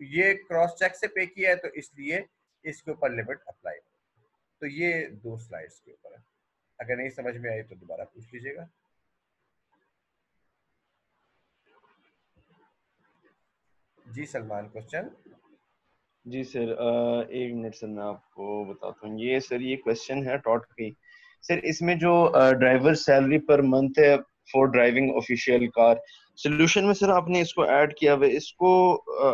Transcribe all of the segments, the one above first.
ये cross check से पे किया है तो इसलिए इसके ऊपर लिमिट अप्लाई। तो ये 2 स्लाइड्स के ऊपर है। अगर नहीं समझ में आई तो दोबारा पूछ लीजिएगा। जी सलमान, क्वेश्चन। जी सर, एक मिनट सर, मैं आपको बताता हूँ। ये सर, ये क्वेश्चन है टॉट की। सर इसमें जो ड्राइवर सैलरी पर मंथ है for driving official car, solution में सर आपने इसको ऐड किया हुआ है। इसको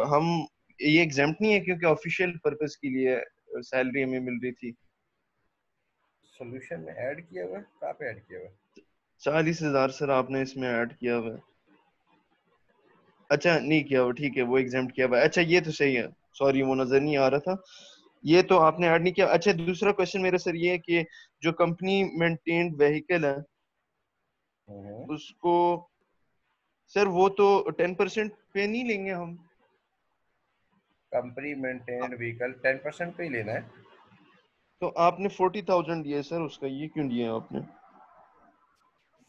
हम, ये एग्जाम्प्ट नहीं है क्योंकि ऑफिशियल पर्पस के लिए सैलरी हमें मिल रही थी। सॉल्यूशन में ऐड किया हुआ है? कहाँ पे ऐड किया हुआ है? 40,000 सर आपने इसमें ऐड किया हुआ है। अच्छा नहीं किया हुआ, ठीक है, वो एग्जाम्प्ट किया हुआ है। अच्छा ये तो सही है, सॉरी वो नजर नहीं आ रहा था। ये तो आपने ऐड नहीं किया। अच्छा दूसरा क्वेश्चन मेरा सर ये है कि जो कंपनी मेंटेन्ड व्हीकल है हम्म। उसको, सर वो तो 10% पे नहीं लेंगे हम? कंपनी मेंटेन्ड व्हीकल 10% पे ही लेना है। तो आपने 40,000 दिया है सर उसका, ये क्यों दिया है आपने?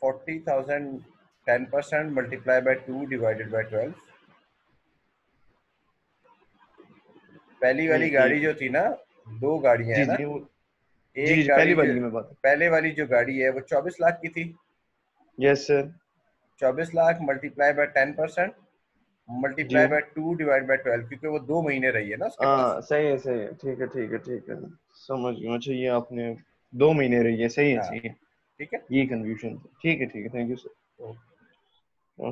40,000 10% मल्टीप्लाई बाय 2 डिवाइडेड बाय 12। पहली वाली नहीं गाड़ी एक, जो थी ना, 2 गाड़ियां है जी ना। जी वो, जी एक जी पहली गाड़ी जो वाली की मैं बात। पहले वाली जो गाड़ी है वो 24 लाख की थी। Yes sir. 24 lakh multiply by 10% जी मल्टीप्लाई बाय 2 डिवाइड बाय 12, क्योंकि वो 2 महीने रही है ना उसके पास। हाँ सही है, ठीक है ठीक है ठीक है, समझ गया। अच्छा ये आपने 2 महीने रही है, सही है हाँ, सही है। ठीक है। ये कंफ्यूजन था, ठीक है, थैंक यू सर। तो हाँ।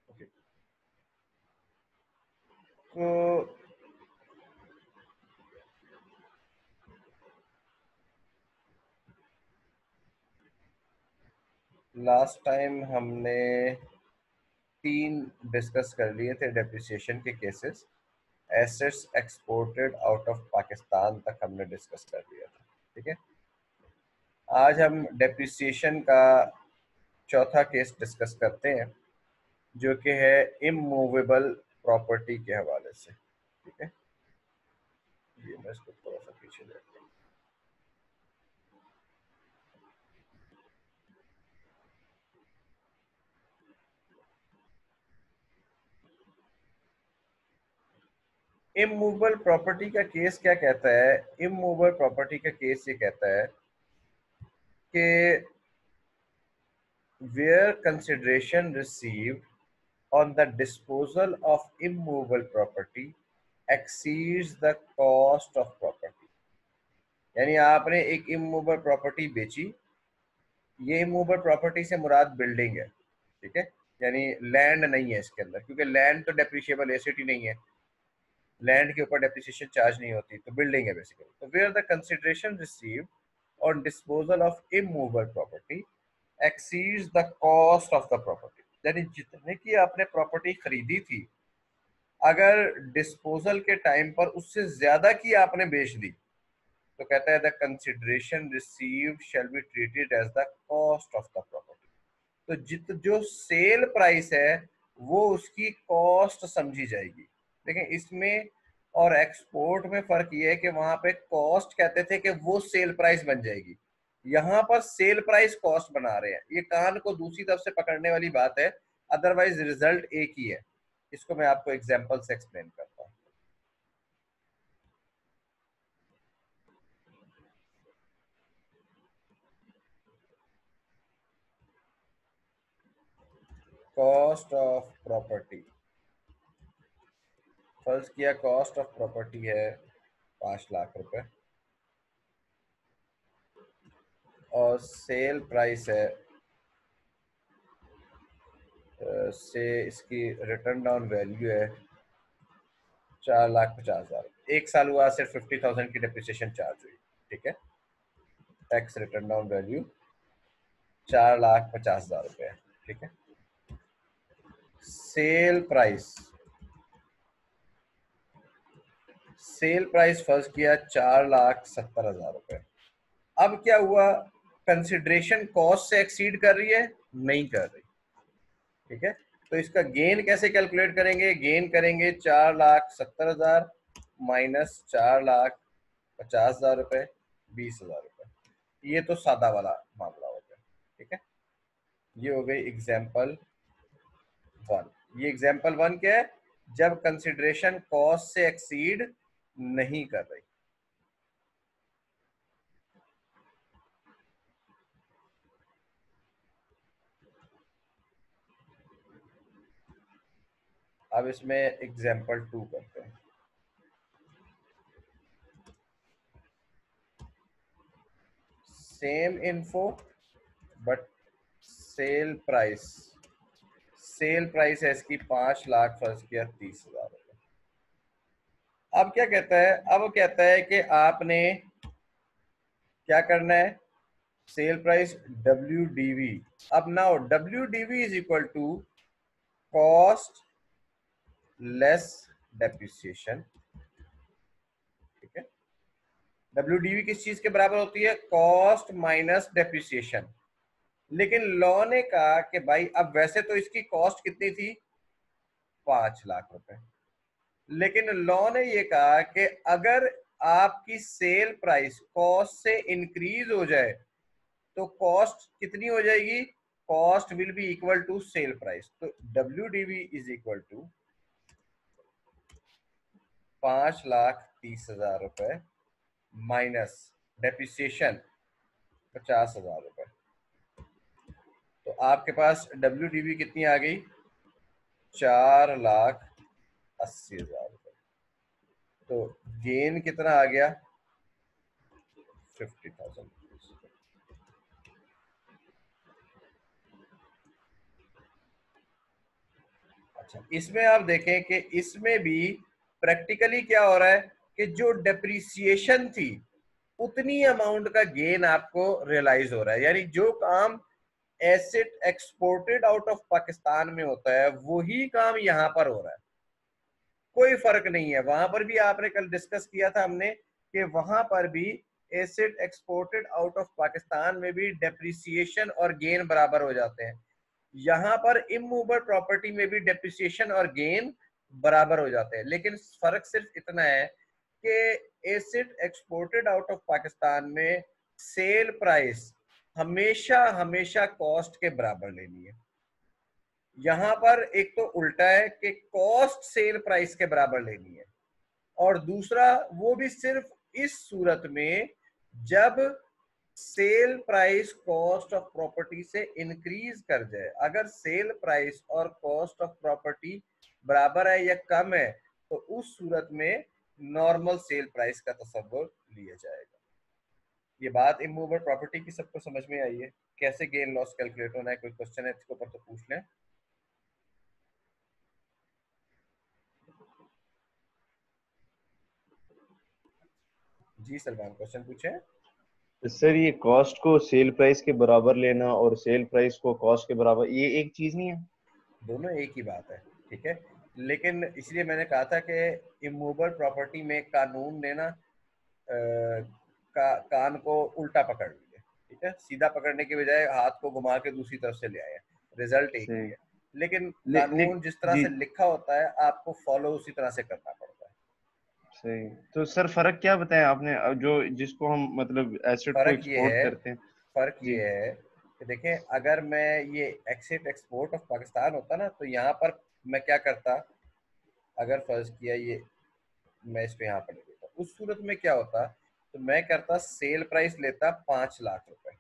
ओके, तो लास्ट टाइम हमने 3 डिस्कस कर लिए थे डेप्रिसिएशन के cases. Assets exported out of Pakistan तक हमने डिस्कस कर लिया था, ठीक है। आज हम डेप्रिसिएशन का चौथा केस डिस्कस करते हैं, जो कि है इमूवेबल प्रॉपर्टी के हवाले से, ठीक है। ये मैं इसको थोड़ा सा पीछे लेता हूँ। इमूवेबल प्रॉपर्टी का केस क्या कहता है? इमूवेबल प्रॉपर्टी का केस ये कहता है कि where consideration received on the disposal of immovable property exceeds the cost of property। यानी आपने एक इमूवेबल प्रॉपर्टी बेची। ये इमूवेबल प्रॉपर्टी से मुराद बिल्डिंग है, ठीक है। यानी लैंड नहीं है इसके अंदर, क्योंकि लैंड तो डेप्रिशिएबल एसेट ही नहीं है। लैंड के ऊपर डेप्रिसिएशन चार्ज नहीं होती, तो बिल्डिंग है बेसिकली। तो where the consideration received on disposal of immovable property exceeds the cost of the property, यानी जितने की आपने प्रॉपर्टी खरीदी थी, अगर डिस्पोजल के टाइम पर उससे ज्यादा की आपने बेच दी, तो कहता है the consideration received shall be treated as the cost of the property. तो जित जो सेल प्राइस है वो उसकी कॉस्ट समझी जाएगी। लेकिन इसमें और एक्सपोर्ट में फर्क ये है कि वहां पे कॉस्ट कहते थे कि वो सेल प्राइस बन जाएगी, यहां पर सेल प्राइस कॉस्ट बना रहे हैं। ये कान को दूसरी तरफ से पकड़ने वाली बात है, अदरवाइज रिजल्ट एक ही है। इसको मैं आपको एग्जांपल से एक्सप्लेन करता हूँ। कॉस्ट ऑफ प्रॉपर्टी, फर्ज किया कॉस्ट ऑफ प्रॉपर्टी है 5 लाख रुपए और सेल प्राइस है से इसकी रिटर्न डाउन वैल्यू है 4,50,000। 1 साल हुआ, सिर्फ 50,000 की डेप्रिसिएशन चार्ज हुई, ठीक है। टैक्स रिटर्न डाउन वैल्यू 4,50,000 रुपये है, ठीक है। सेल प्राइस, सेल प्राइस फर्ज किया 4,70,000 रुपये। अब क्या हुआ? कंसिडरेशन कॉस्ट से एक्सीड कर रही है? नहीं कर रही, ठीक है। तो इसका गेन कैसे कैलकुलेट करेंगे? गेन करेंगे 4,70,000 माइनस 4,50,000 रुपये, 20,000 रुपये। ये तो सादा वाला मामला हो गया, ठीक है। ये हो गई एग्जाम्पल 1। ये एग्जाम्पल 1 क्या है? जब कंसिडरेशन कॉस्ट से एक्सीड नहीं कर रही। अब इसमें एग्जाम्पल 2 करते हैं। Same info but sale price, sale price है इसकी 5 लाख, फर्ज किया 30,000 रुपए। अब क्या कहता है? अब वो कहता है कि आपने क्या करना है? Sale price WDV। अब now WDV is equal to cost less depreciation. ठीक है, WDV किस चीज के बराबर होती है? Cost minus depreciation. लेकिन लॉ ने कहा कि भाई अब वैसे तो इसकी कॉस्ट कितनी थी? 5 लाख रुपए। लेकिन लॉ ने ये कहा कि अगर आपकी सेल प्राइस कॉस्ट से इंक्रीज हो जाए तो कॉस्ट कितनी हो जाएगी? Cost will be equal to sale price. तो WDV इज इक्वल टू 5,30,000 रुपए माइनस डेप्रिसिएशन 50,000 रुपए। तो आपके पास WDV कितनी आ गई? 4,80,000 रुपए। तो गेन कितना आ गया? 50,000। अच्छा, इसमें आप देखें कि इसमें भी प्रैक्टिकली क्या हो रहा है कि जो डेप्रिसिएशन थी उतनी अमाउंट का गेन आपको रियलाइज हो रहा है। यानी जो काम asset exported out of Pakistan में होता है वही काम यहां पर हो रहा है, कोई फर्क नहीं है। वहां पर भी आपने कल डिस्कस किया था हमने कि वहां पर भी asset exported out of Pakistan में भी डेप्रिसिएशन और गेन बराबर हो जाते हैं। यहां पर इमूवेबल प्रॉपर्टी में भी डेप्रिसिएशन और गेन बराबर हो जाते हैं, लेकिन फर्क सिर्फ इतना है कि asset exported out of Pakistan में सेल प्राइस हमेशा हमेशा कॉस्ट के बराबर लेनी है। यहां पर एक तो उल्टा है कि कॉस्ट सेल प्राइस के बराबर लेनी है, और दूसरा वो भी सिर्फ इस सूरत में जब cell price cost of property से इंक्रीज कर जाए। अगर सेल प्राइस और कॉस्ट ऑफ प्रॉपर्टी बराबर है या कम है तो उस सूरत में नॉर्मल सेल प्राइस का तसव्वुर लिया जाएगा। ये बात इमूवेबल प्रॉपर्टी की सबको समझ में आई है? कैसे गेन लॉस कैलकुलेट होना है? कोई क्वेश्चन है इसके ऊपर तो पूछ लें। जी सलमान, क्वेश्चन पूछे। सर ये कॉस्ट को सेल प्राइस के बराबर लेना और सेल प्राइस को कॉस्ट के बराबर, ये एक चीज नहीं है? दोनों एक ही बात है, ठीक है। लेकिन इसलिए मैंने कहा था कि इमूवेबल प्रॉपर्टी में कानून ने ना कान को उल्टा पकड़ लिया, ठीक है। सीधा पकड़ने के बजाय हाथ को घुमा के दूसरी तरफ से ले आए। रिजल्ट एक ही सही। है, लेकिन ले, ले, कानून जिस तरह जी से लिखा होता है आपको फॉलो उसी तरह से करना पड़ता है। सही। तो सर फर्क क्या बताया आपने, अब जो जिसको हम मतलब एसेट को फर्क ये एक्सपोर्ट है, करते हैं? फर्क जी। ये है कि देखें, अगर मैं ये एक्सेट एक्सपोर्ट ऑफ पाकिस्तान होता ना तो यहाँ पर मैं क्या करता? अगर फर्ज किया ये मैं इसको यहाँ पर ले लेता, उस सूरत में क्या होता? तो मैं करता सेल प्राइस लेता 5 लाख रुपए,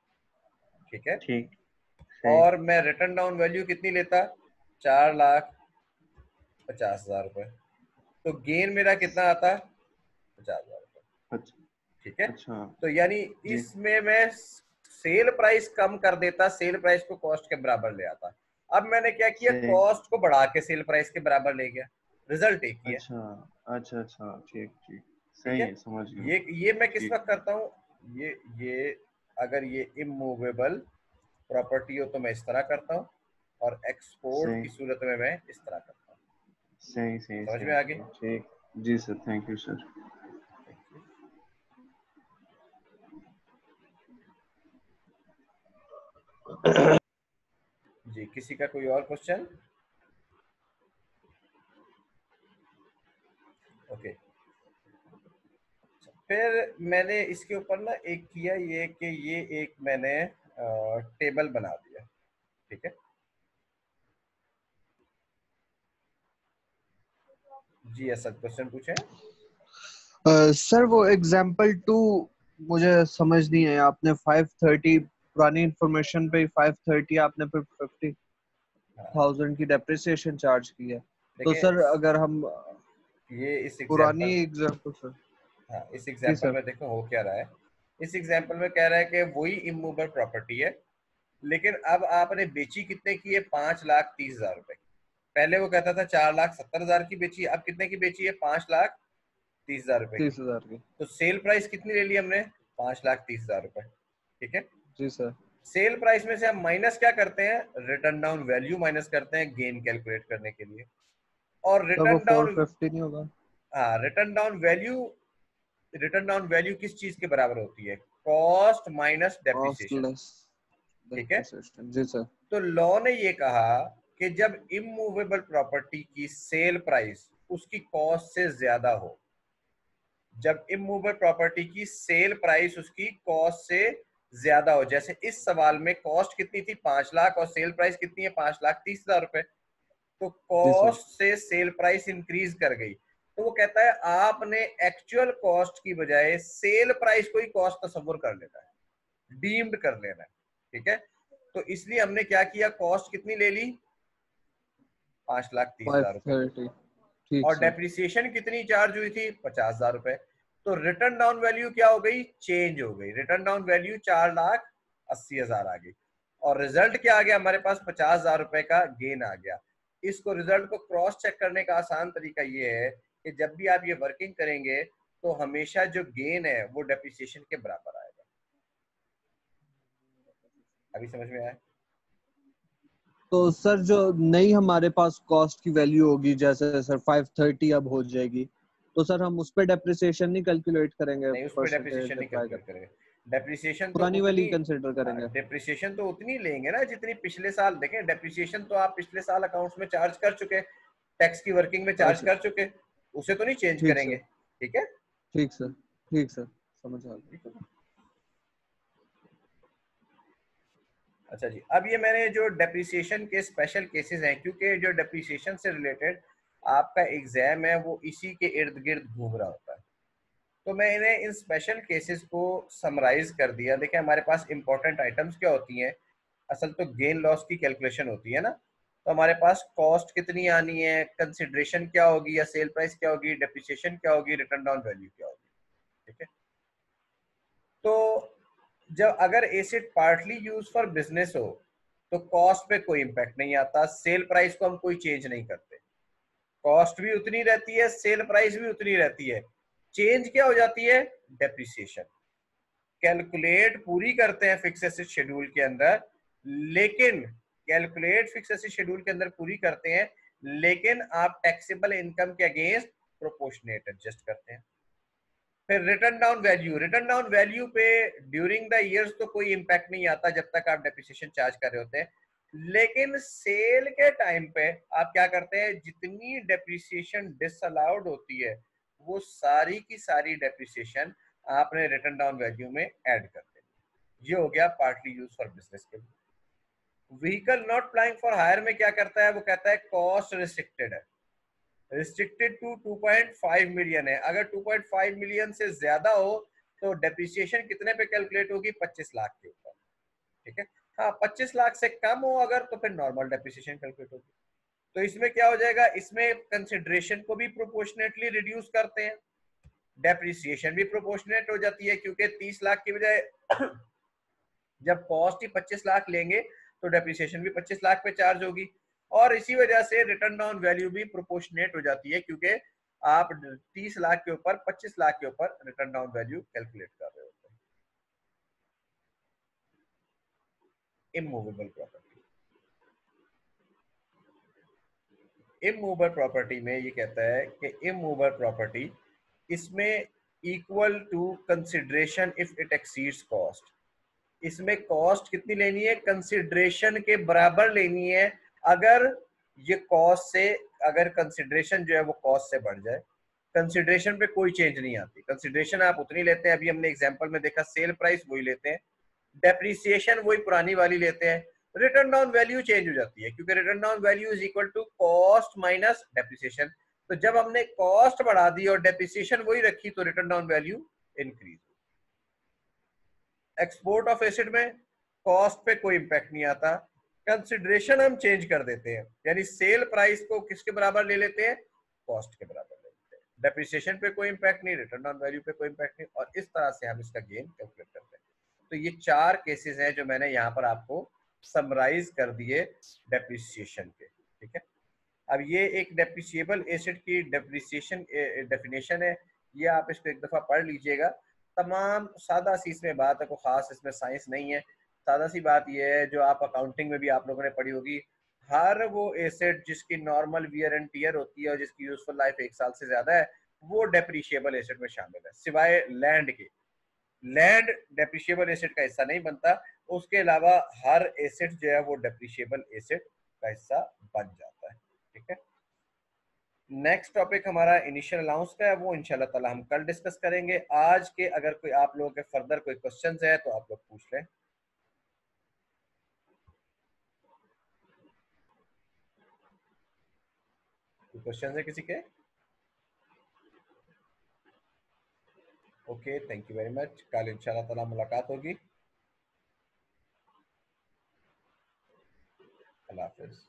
ठीक है। ठीक। सही। और मैं रिटर्न डाउन वैल्यू कितनी लेता? 4,50,000 रुपए। तो गेन मेरा कितना आता? 50,000 रुपए, अच्छा। ठीक है। अच्छा। तो यानी जी। इसमें मैं सेल प्राइस कम कर देता, सेल प्राइस को कॉस्ट के बराबर ले आता। अब मैंने क्या किया? सही। कॉस्ट को बढ़ा के सेल प्राइस के बराबर ले गया, रिजल्ट एक ही है, अच्छा। अच्छा। अच्छा। ठीक ठीक। ठीक सही है। है, समझ गया। ये मैं किस ठीक। वक्त करता हूँ? ये अगर ये इमूवेबल प्रॉपर्टी हो तो मैं इस तरह करता हूँ, और एक्सपोर्ट सही की सूरत में मैं इस तरह करता हूँ। सही सही समझ में सही आ गई? सही। ठीक। जी सर, थैंक यू सर। जी, किसी का कोई और क्वेश्चन? ओके। फिर मैंने इसके ऊपर ना एक किया ये कि ये एक मैंने टेबल बना दिया, ठीक है जी, असद क्वेश्चन पूछे। सर वो एग्जाम्पल 2 मुझे समझ नहीं है। आपने 530 पुरानी इंफॉर्मेशन पे 530, आपने फिर 50,000 की डेप्रिसिएशन चार्ज की है। तो देखिए सर अगर हम ये इस पुरानी एग्जाम्पल, एग्जाम्पल सर। हाँ इस जी एग्जाम्पल सर। में देखो हो क्या रहा है। इस एग्जाम्पल में कह रहा है कि वही इमूवेबल प्रॉपर्टी है, लेकिन अब आपने बेची कितने की है, 5,30,000 रुपए। पहले वो कहता था 4,70,000 की बेची, अब कितने की बेची है, 5,30,000 रुपए की। 30,000 की। तो सेल प्राइस कितनी ले ली हमने, 5,30,000 रुपए। ठीक है, जी सर। सेल प्राइस में से हम माइनस क्या करते हैं, रिटर्न डाउन वैल्यू माइनस करते हैं गेन कैलकुलेट करने के लिए। और तब वो रिटर्न डाउन, 450 नहीं होगा? हाँ return down value, return down value किस चीज के बराबर होती है, cost minus cost depreciation. Less ठीक है, डेप्रिसिएशन। जी सर। तो लॉ ने ये कहा कि जब इमूवेबल प्रॉपर्टी की सेल प्राइस उसकी कॉस्ट से ज्यादा हो, जब इमूवेबल प्रॉपर्टी की सेल प्राइस उसकी कॉस्ट से ज्यादा हो, जैसे इस सवाल में कॉस्ट कितनी थी 5,00,000 और सेल प्राइस कितनी है 5,30,000 रुपए, तो जी सर। कॉस्ट से सेल प्राइस इंक्रीज कर गई। तो वो कहता है आपने एक्चुअल कॉस्ट की बजाय सेल प्राइस को ही कॉस्ट तस्वुर कर लेना है, डीम्ड कर लेना है। ठीक है, तो इसलिए हमने क्या किया, कॉस्ट कितनी ले ली, 5,30,000 रुपए, 530। ठीक और सर। डेप्रिसिएशन कितनी चार्ज हुई थी, 50,000 रुपए। तो रिटर्न डाउन वैल्यू क्या हो गई, चेंज हो गई, रिटर्न डाउन वैल्यू 4,80,000 आ गई, और रिजल्ट क्या आ गया हमारे पास, 50,000 रुपए का गेन आ गया। इसको रिजल्ट को क्रॉस चेक करने का आसान तरीका ये है कि जब भी आप ये वर्किंग करेंगे तो हमेशा जो गेन है वो डेप्रिसिएशन के बराबर आएगा। अभी समझ में आया? तो सर जो नई हमारे पास कॉस्ट की वैल्यू होगी, जैसे सर 530 अब हो जाएगी, तो सर हम उस पे डेप्रिसिएशन नहीं कैलकुलेट करेंगे, नहीं, उस पर डेप्रिसिएशन परसेंटेज नहीं अप्लाई कैलकुलेट करके करेंगे। डेप्रिसिएशन तो पुरानी वाली उतनी, कंसिडर करेंगे? डेप्रिसिएशन तो उतनी लेंगे ना जितनी पिछले साल, देखें डेप्रिसिएशन तो आप पिछले साल अकाउंट्स में चार्ज कर चुके, टैक्स की वर्किंग में चार्ज अच्छा। कर चुके, उसे तो नहीं चेंज ठीक करेंगे। सर। ठीक है, ठीक सर। ठीक सर, समझ आ गया। ठीक है। अच्छा जी, अब ये मैंने जो डेप्रिसिएशन के स्पेशल केसेस हैं, क्योंकि जो डेप्रिसिएशन से रिलेटेड आपका एग्जाम है वो इसी के इर्द गिर्द घूम रहा होता है, तो मैं इन्हें इन स्पेशल केसेस को समराइज कर दिया। देखिए हमारे पास इंपॉर्टेंट आइटम्स क्या होती हैं, असल तो गेन लॉस की कैलकुलेशन होती है ना, तो हमारे पास कॉस्ट कितनी आनी है, कंसिडरेशन क्या होगी या सेल प्राइस क्या होगी, डेप्रिसिएशन क्या होगी, रिटर्न डाउन वैल्यू क्या होगी। ठीक है, तो जब अगर asset partly use for business हो तो कॉस्ट पे कोई इंपैक्ट नहीं आता, सेल प्राइस को हम कोई चेंज नहीं करते, कॉस्ट भी उतनी रहती है, सेल प्राइस भी उतनी रहती है, चेंज क्या हो जाती है, डेप्रिसिएशन। कैलकुलेट पूरी करते हैं फिक्स एसेट शेड्यूल के अंदर, लेकिन कैलकुलेट फिक्स एसेट शेड्यूल के अंदर पूरी करते हैं, लेकिन आप टैक्सेबल इनकम के अगेंस्ट प्रोपोर्शनेट एडजस्ट करते हैं। फिर return down value, return down value पे ड्यूरिंग द इयर्स तो कोई इंपैक्ट नहीं आता जब तक आप डेप्रिसिएशन चार्ज कर रहे होते हैं, लेकिन सेल के टाइम पे आप क्या करते हैं, जितनी डेप्रिसिएशन डिसअलाउड होती है वो सारी की सारी डेप्रिसिएशन आपने रिटर्न डाउन वैल्यू में ऐड कर देनी। ये हो गया पार्टली यूज फॉर बिजनेस के लिए। Vehicle not plying for hire में क्या करता है, वो कहता है कॉस्ट रिस्ट्रिक्टेड है, रिस्ट्रिक्टेड टू 2.5 मिलियन है, अगर 2.5 मिलियन से ज्यादा हो तो डेप्रिसिएशन कितने पे कैलकुलेट होगी, 25 लाख के ऊपर। ठीक है, हाँ 25 लाख से कम हो अगर तो फिर नॉर्मल डेप्रिसिएशन कैलकुलेट होगी। तो इसमें क्या हो जाएगा, इसमें कंसिडरेशन को भी प्रोपोर्शनेटली रिड्यूस करते हैं, डेप्रिसिएशन भी प्रोपोर्शनेट हो जाती है, क्योंकि 30 लाख की बजाय जब कॉस्ट ही 25 लाख लेंगे तो डेप्रिसिएशन भी 25 लाख पे चार्ज होगी, और इसी वजह से रिटर्न डाउन वैल्यू भी प्रोपोर्शनेट हो जाती है, क्योंकि आप 30 लाख के ऊपर 25 लाख के ऊपर रिटर्न डाउन वैल्यू कैलकुलेट कर रहे होते हैं। इमूवेबल प्रॉपर्टी, इमूवेबल प्रॉपर्टी में ये कहता है कि इमूवेबल प्रॉपर्टी इसमें equal to consideration if it exceeds cost, इसमें कॉस्ट कितनी लेनी है, कंसिडरेशन के बराबर लेनी है, अगर ये कॉस्ट से, अगर कंसिडरेशन जो है वो कॉस्ट से बढ़ जाए, कंसिडरेशन पे कोई चेंज नहीं आती, कंसिडरेशन आप उतनी लेते हैं, अभी हमने एग्जांपल में देखा सेल प्राइस वही लेते हैं, डेप्रिसिएशन वही पुरानी वाली लेते हैं, रिटर्न डाउन वैल्यू चेंज हो जाती है, क्योंकि written down value is equal to cost minus depreciation. तो जब हमने कॉस्ट बढ़ा दी और डेप्रिसिएशन वही रखी तो return down value increase. Export of acid में कॉस्ट पे कोई इंपैक्ट नहीं आता, कंसिडरेशन हम चेंज कर देते हैं, यानी सेल प्राइस को किसके बराबर ले लेते हैं, कॉस्ट के बराबर ले लेते हैं। डेप्रिसिएशन पे कोई इंपैक्ट नहीं, रिटर्न ऑन वैल्यू पे कोई इंपैक्ट नहीं, और इस तरह से हम इसका गेन कैलकुलेट करते हैं। तो ये 4 केसेस हैं जो मैंने यहाँ पर आपको समराइज कर दिए डेप्रिसिएशन के, ठीक है। अब ये एक डेप्रिसिएबल एसिड की डेप्रिसिएशन डेफिनेशन है, ये आप इसको एक दफा पढ़ लीजिएगा। तमाम सादा सी इसमें बात है, कोई खास इसमें साइंस नहीं है, सादा सी बात यह है जो आप अकाउंटिंग में भी आप लोगों ने पढ़ी होगी, हर वो एसिड जिसकी नॉर्मल वियर एंड टियर होती है और जिसकी यूजफुल लाइफ 1 साल से ज्यादा है वो डेप्रिशिएबल एसिड में शामिल है, सिवाय लैंड के। लैंड डेप्रिशिएबल एसिड का हिस्सा नहीं बनता, उसके अलावा हर एसिड जो है वो डेप्रिशिएबल एसिड का हिस्सा बन जाता है, ठीक है। नेक्स्ट टॉपिक हमारा इनिशियल अलाउंस का है, वो इंशाल्लाह ताला हम कल डिस्कस करेंगे। आज के अगर कोई आप लोगों के फर्दर कोई क्वेश्चंस है तो आप लोग पूछ लें। कोई क्वेश्चंस है किसी के? Okay, thank you very much. कल इंशाल्लाह ताला मुलाकात होगी। अल्लाह हाफिज।